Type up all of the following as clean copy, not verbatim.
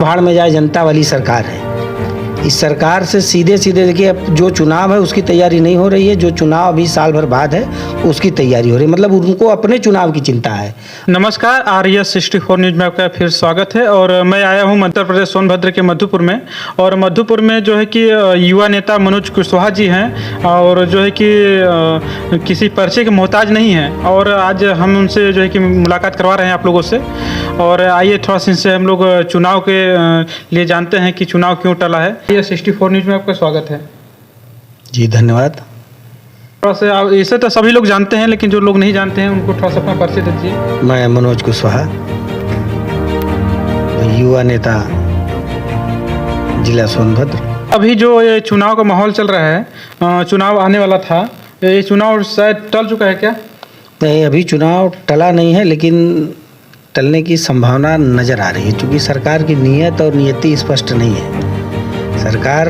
भाड़ में जाए जनता वाली सरकार है। इस सरकार से सीधे सीधे देखिए, अब जो चुनाव है उसकी तैयारी नहीं हो रही है, जो चुनाव अभी साल भर बाद है उसकी तैयारी हो रही है। मतलब उनको अपने चुनाव की चिंता है। नमस्कार, RES 64 न्यूज में आपका फिर स्वागत है। और मैं आया हूं मध्य प्रदेश सोनभद्र के मधुपुर में। और मधुपुर में जो है कि युवा नेता मनोज कुशवाहा जी हैं और जो है कि किसी पर्चे के मोहताज नहीं हैं। और आज हम उनसे जो है कि मुलाकात करवा रहे हैं आप लोगों से। और आइए थोड़ा सा इनसे हम लोग चुनाव के लिए जानते हैं कि चुनाव क्यों टला है। RES 64 न्यूज में आपका स्वागत है जी, धन्यवाद। थोड़ा सा इसे तो सभी लोग जानते हैं, लेकिन जो लोग नहीं जानते हैं उनको थोड़ा सा अपना परिचय दीजिए। मैं मनोज कुशवाहा, युवा नेता, जिला सोनभद्र। अभी जो ये चुनाव का माहौल चल रहा है, चुनाव आने वाला था, ये चुनाव शायद टल चुका है क्या? नहीं, अभी चुनाव टला नहीं है, लेकिन टलने की संभावना नज़र आ रही है, क्योंकि सरकार की नीयत और नीयति स्पष्ट नहीं है। सरकार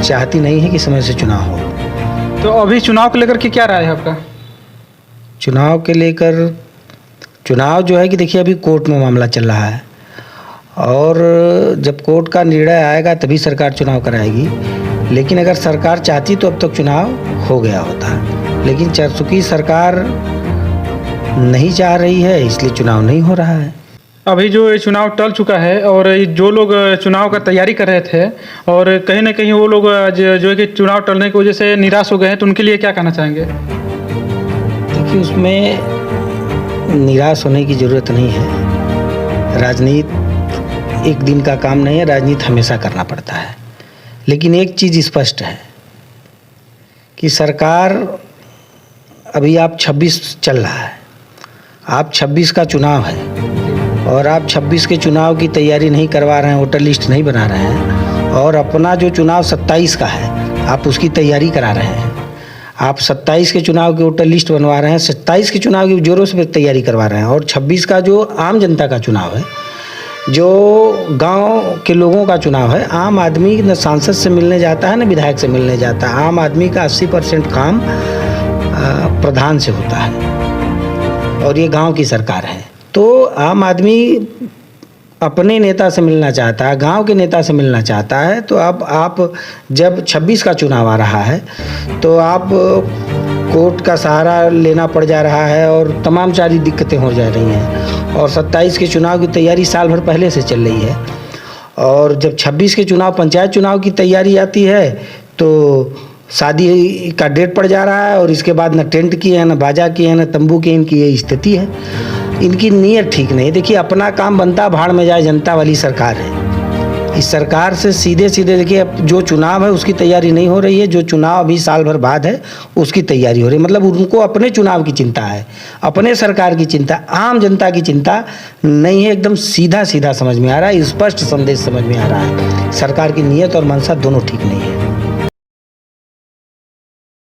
चाहती नहीं है कि समय से चुनाव हो। तो अभी चुनाव को लेकर के क्या राय है आपका? चुनाव के लेकर, चुनाव जो है कि देखिए, अभी कोर्ट में मामला चल रहा है और जब कोर्ट का निर्णय आएगा तभी सरकार चुनाव कराएगी। लेकिन अगर सरकार चाहती तो अब तक चुनाव हो गया होता, लेकिन चूंकि सरकार नहीं चाह रही है इसलिए चुनाव नहीं हो रहा है। अभी जो ये चुनाव टल चुका है और जो लोग चुनाव का तैयारी कर रहे थे और कहीं ना कहीं वो लोग जो है कि चुनाव टलने की वजह से निराश हो गए हैं, तो उनके लिए क्या कहना चाहेंगे? देखिए, उसमें निराश होने की ज़रूरत नहीं है। राजनीति एक दिन का काम नहीं है, राजनीति हमेशा करना पड़ता है। लेकिन एक चीज़ स्पष्ट है कि सरकार, अभी आप 26 चल रहा है, आप 26 का चुनाव है और आप 26 के चुनाव की तैयारी नहीं करवा रहे हैं, वोटर लिस्ट नहीं बना रहे हैं, और अपना जो चुनाव 27 का है आप उसकी तैयारी करा रहे हैं। आप 27 के चुनाव की वोटर लिस्ट बनवा रहे हैं, 27 के चुनाव की जोरों से तैयारी करवा रहे हैं, और 26 का जो आम जनता का चुनाव है, जो गांव के लोगों का चुनाव है, आम आदमी न सांसद से मिलने जाता है न विधायक से मिलने जाता है। आम आदमी का 80% काम प्रधान से होता है और ये गांव की सरकार है। तो आम आदमी अपने नेता से मिलना चाहता है, गांव के नेता से मिलना चाहता है। तो अब आप जब 26 का चुनाव आ रहा है तो आप कोर्ट का सहारा लेना पड़ जा रहा है और तमाम सारी दिक्कतें हो जा रही हैं। और 27 के चुनाव की तैयारी साल भर पहले से चल रही है, और जब 26 के चुनाव, पंचायत चुनाव की तैयारी आती है तो शादी का डेट पड़ जा रहा है, और इसके बाद न टेंट की है, न बाजा की है, न तंबू की। इनकी ये स्थिति है, इनकी नीयत ठीक नहीं। देखिए, अपना काम बनता भाड़ में जाए जनता वाली सरकार है। इस सरकार से सीधे सीधे देखिए, अब जो चुनाव है उसकी तैयारी नहीं हो रही है, जो चुनाव अभी साल भर बाद है उसकी तैयारी हो रही है। मतलब उनको अपने चुनाव की चिंता है, अपने सरकार की चिंता, आम जनता की चिंता नहीं है। एकदम सीधा सीधा समझ में आ रहा है, स्पष्ट संदेश समझ में आ रहा है। सरकार की नीयत और मंशा दोनों ठीक नहीं है।